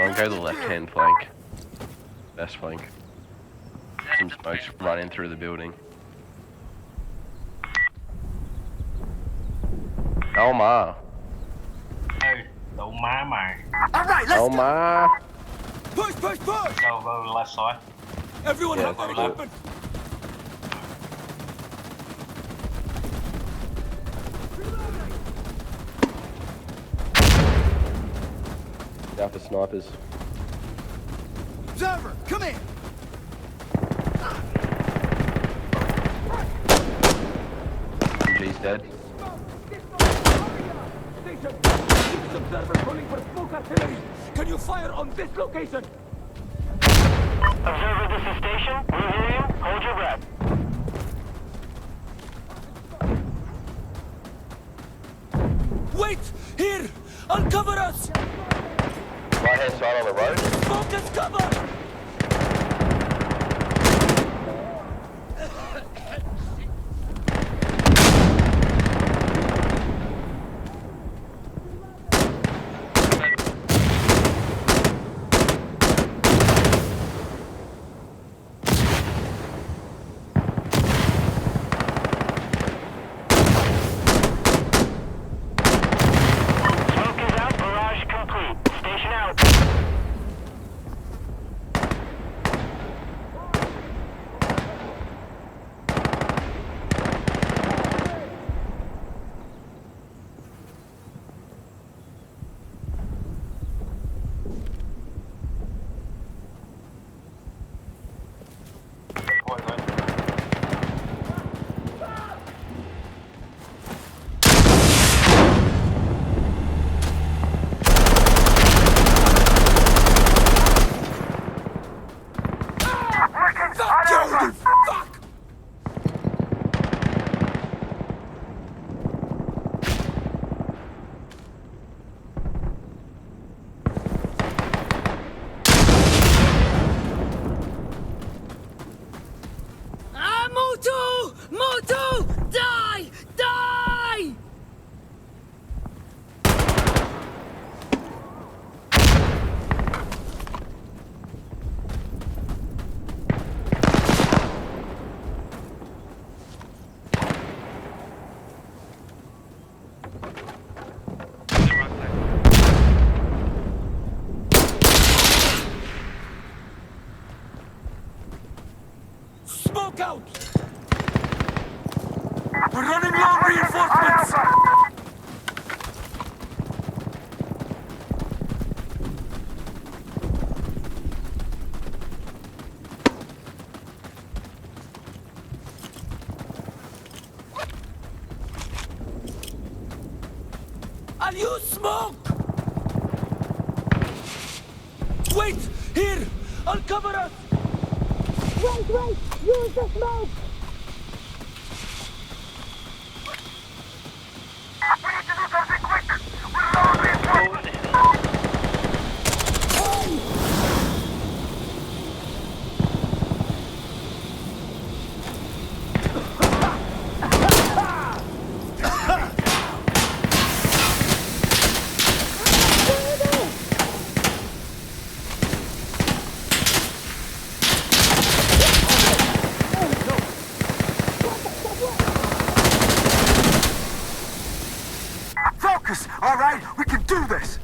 I'll go the left-hand flank. Best flank. Some smokes running through the building. Oh my. Don't mind mine. Alright, let's Oh go! my. Push, push, push! Go to the left side. Everyone Yeah, have their let's do it. weapons! Out for snipers. Observer, come in! MG's dead. Station! This observer calling for smoke artillery! Can you fire on this location? Observer, this is station. We hear you. Hold your breath. Wait! Here! Uncover us! Right hand side on the road. Smoke is cover! Smoke is out. Barrage complete. Station out. Fuck you, you fuck! Motu! Motu! Die! Die! Smoke out! We're running low on reinforcements! I'll use smoke! Wait! Here! I'll cover us! Wait! Use the smoke! We need to do something quick! We're low on reinforcements! Focus! Alright, we can do this!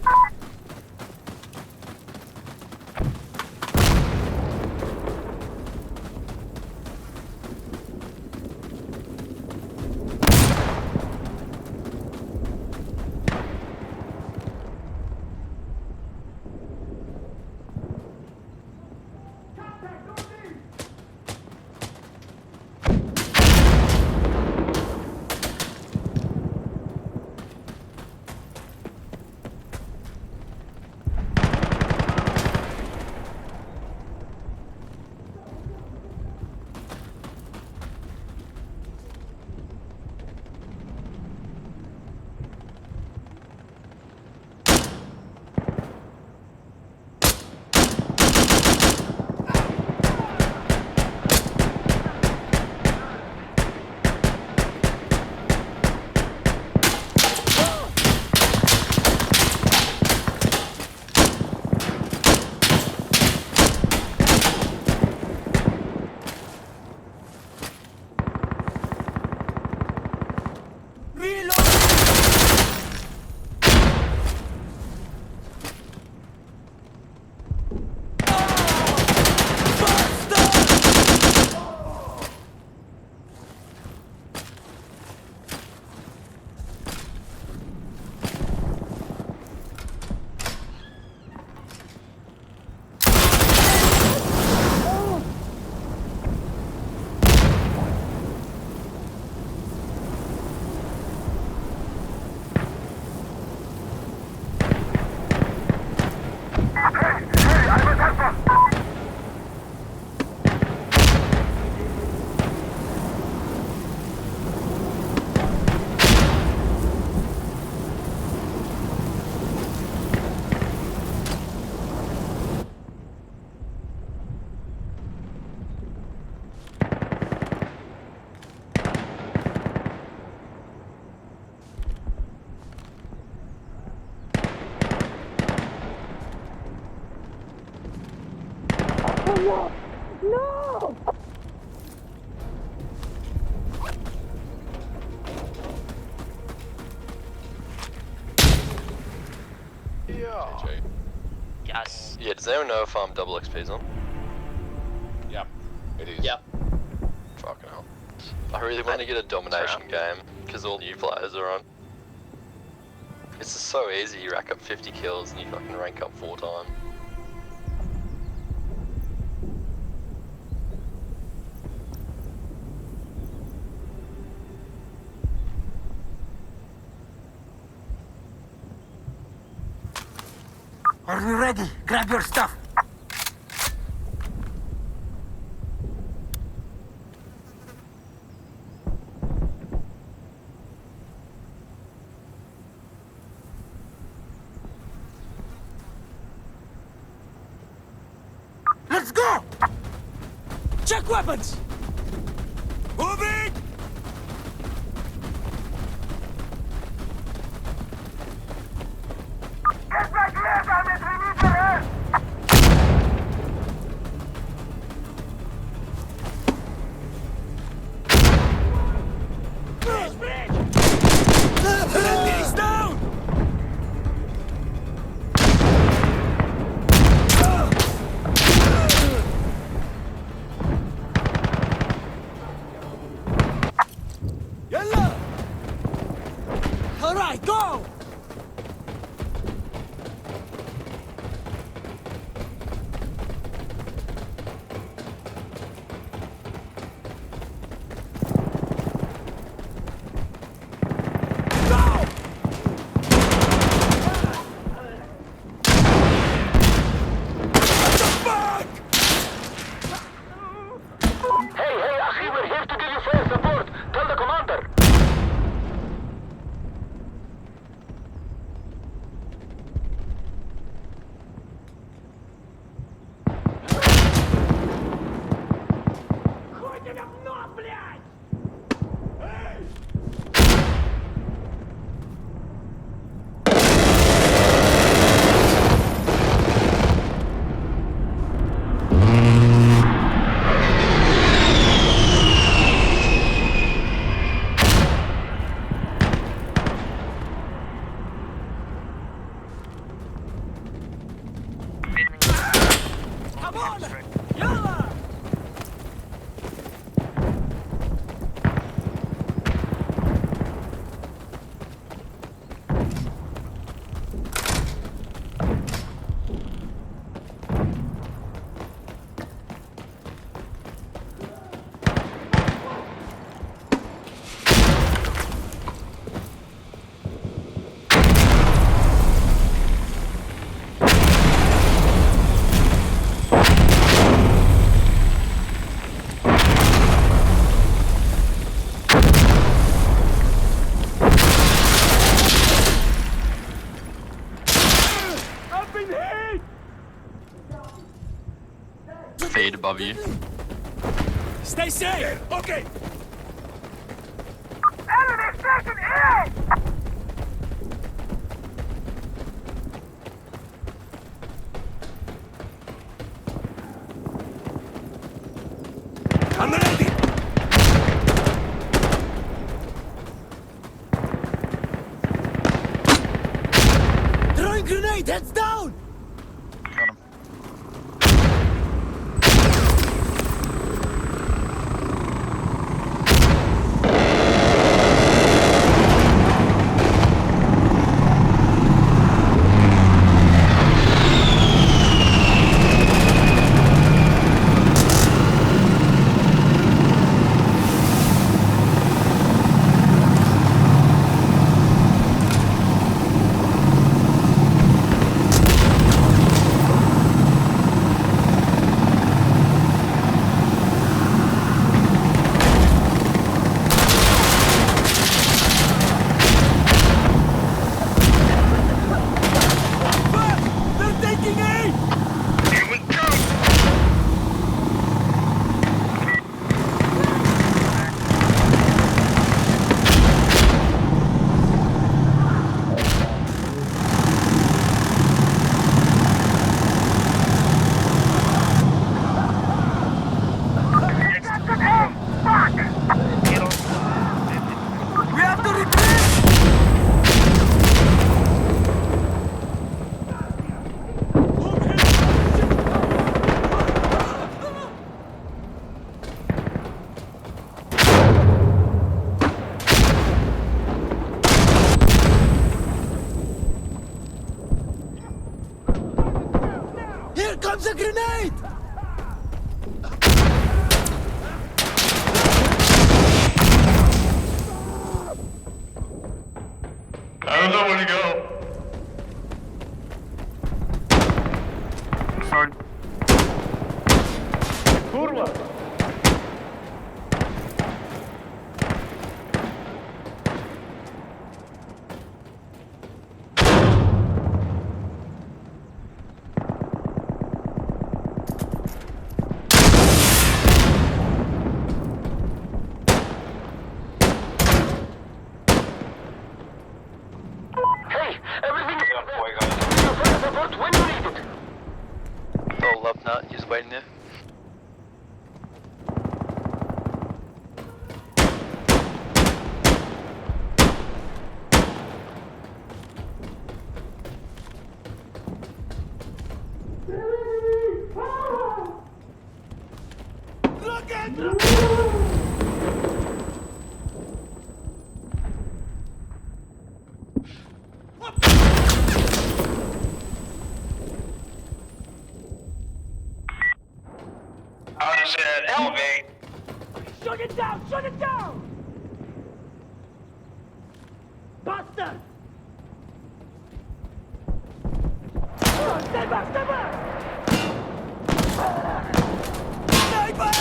No! GG. Yes. Yeah, does anyone know if double XP's on? Yep. It is. Yep. Fucking hell. I really want to get a domination game, because all new players are on. It's just so easy, you rack up 50 kills and you fucking rank up 4 times. Are you ready? Grab your stuff. Let's go! Check weapons! Moving! Get back here, damn it! We need your help! He's down! Yalla! All right, go! Hey, Akhi, we're here to give you full support. Tell the commander. Come on! Yalla! I've been hit! Feed above you. Stay safe! Okay! Enemy taken air! I'm ready! Throwing grenade! Heads down! Got him. Launch a grenade! I don't know where to go. Sorry. Kurwa! Hey, everything is support when you need it. All up now, just waiting there. Look at How does it elevate? Shut it down! Shut it down! Bastard! Stay back! Stay back! Sniper!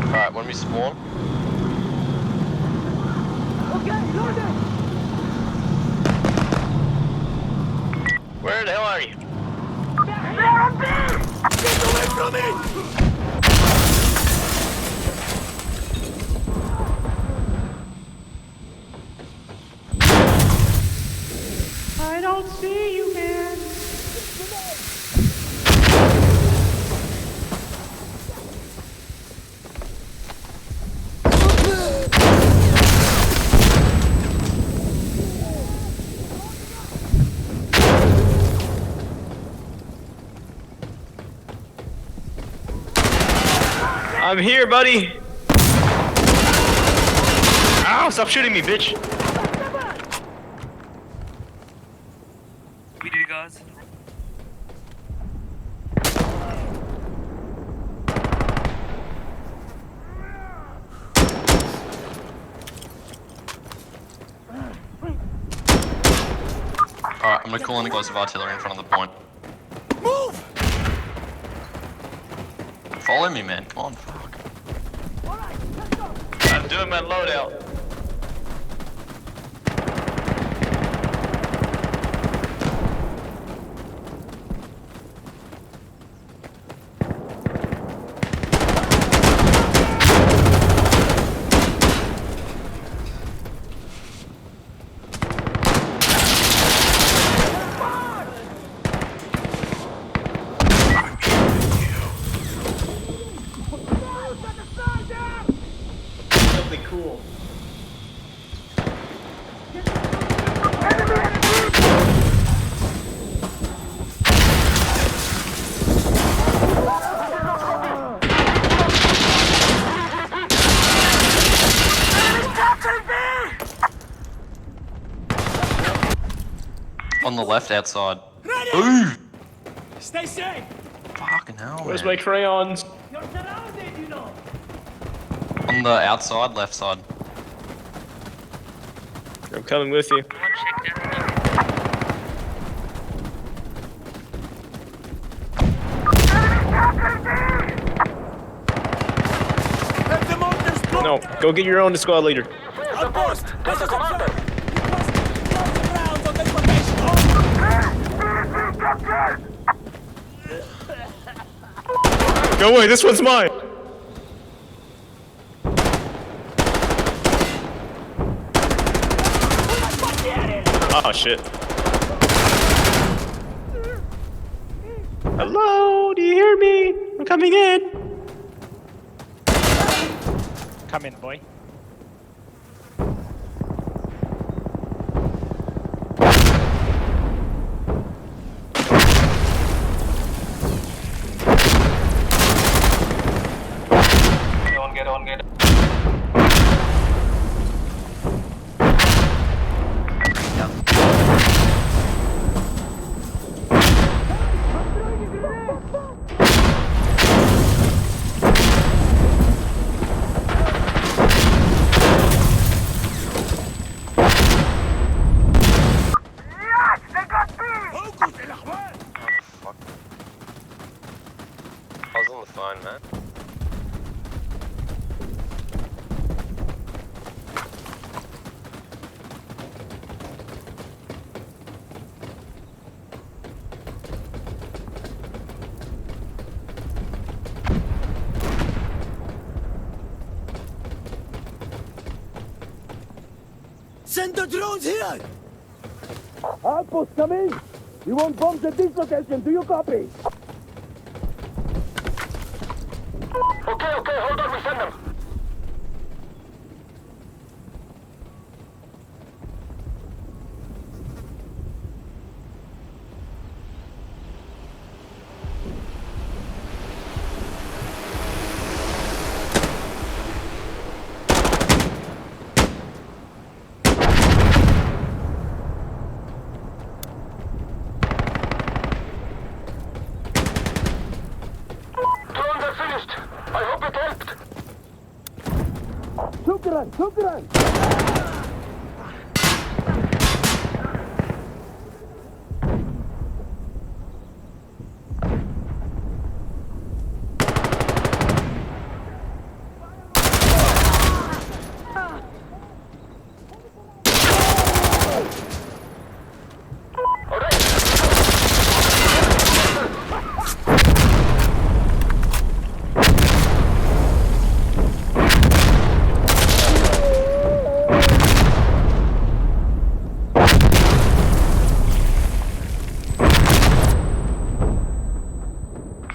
Alright, when we spawn, Okay, loaded! where the hell are you? They're on me! Get away from me! I don't see you, man. I'm here, buddy. Ow, stop shooting me, bitch. We do, guys. Alright, I'm gonna call in explosive artillery in front of the point. Move! Follow me, man. Come on, fuck. Alright, let's go! I'm doing my loadout. Something cool. On the left outside. Ready! Ooh! Stay safe! Fucking hell, Where's man. my crayons? You're surrounded, you know! On the outside, left side. I'm coming with you. Let the mortars go! No, go get your own squad leader. Outpost! This is commander! Ground on this location! Go away, this one's mine. Oh shit. Hello, do you hear me? I'm coming in. Come in, boy. get on, get on. I was on the phone, man. Send the drones here! Outpost, come in! You won't bomb at this location, do you copy? Okay, hold on, we send them. Drones are finished. I hope it helped. Shukran!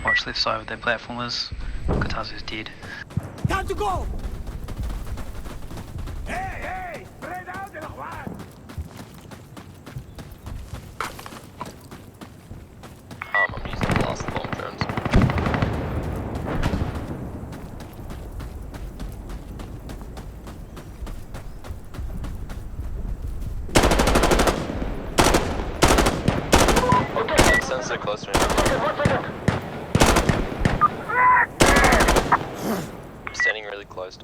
Watch left side with their platformers. Katazu's dead. Time to go! Hey! Spread out, El Juan! I'm using the last long drones. Okay, stand so close to me. I'm standing really close.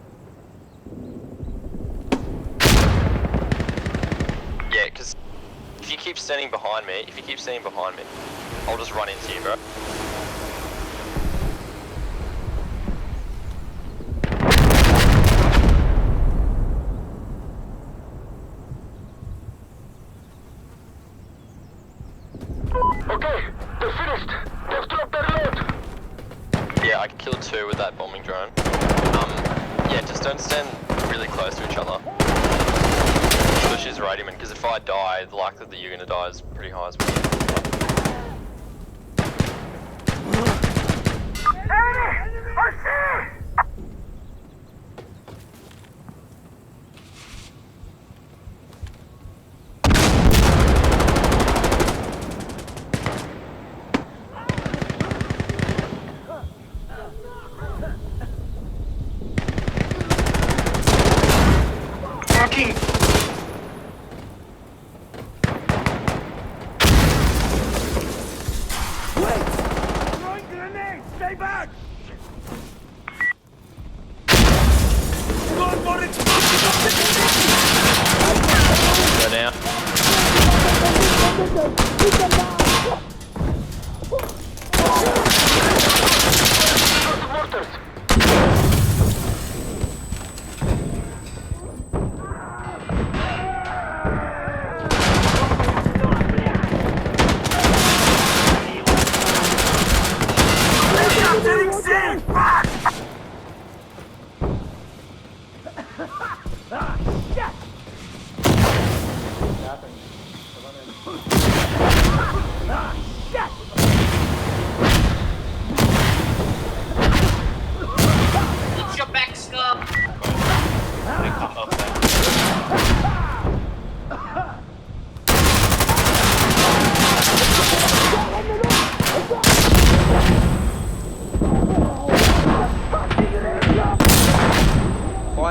Yeah, because if you keep standing behind me, I'll just run into you, bro. Okay, they're finished. They've dropped their load. Yeah, I killed 2 with that bombing drone. Yeah, just don't stand really close to each other. Push his radium in, because if I die, the likelihood that you're gonna die is pretty high as well. Fucking. Throwing grenades! Stay back!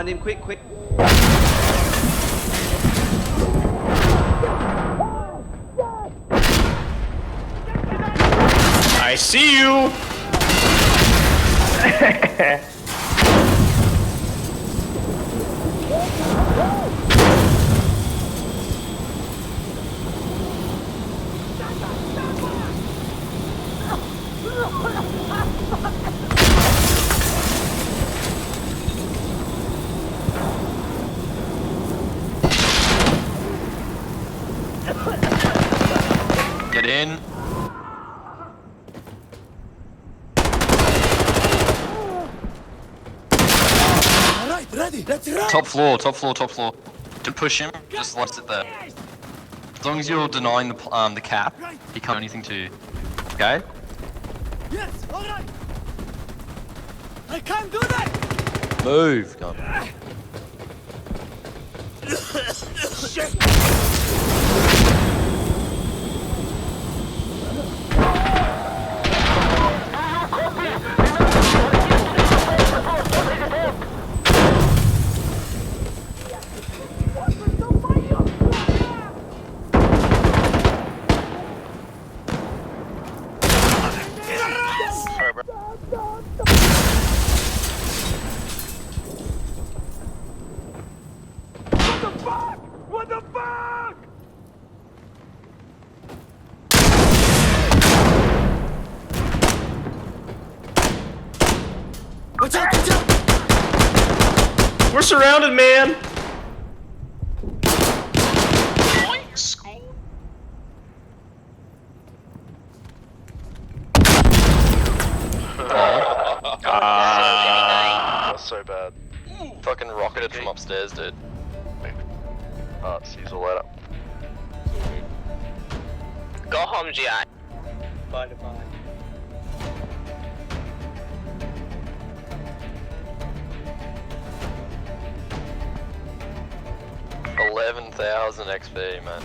Find him, quick, quick. I see you! Get in. Alright, ready, let's run! Top floor, top floor, top floor. Don't push him, just let it sit there. As long as you're denying the cap, he can't do anything to you. Okay? Yes, alright! I can't do that! Move. Go on. What the fuck? Watch out, watch out! We're surrounded, man! School. That's so bad. Fucking rocketed from upstairs, dude. Alright, see you later. Go home, GI. Bye, bye. 11,000 XP, man.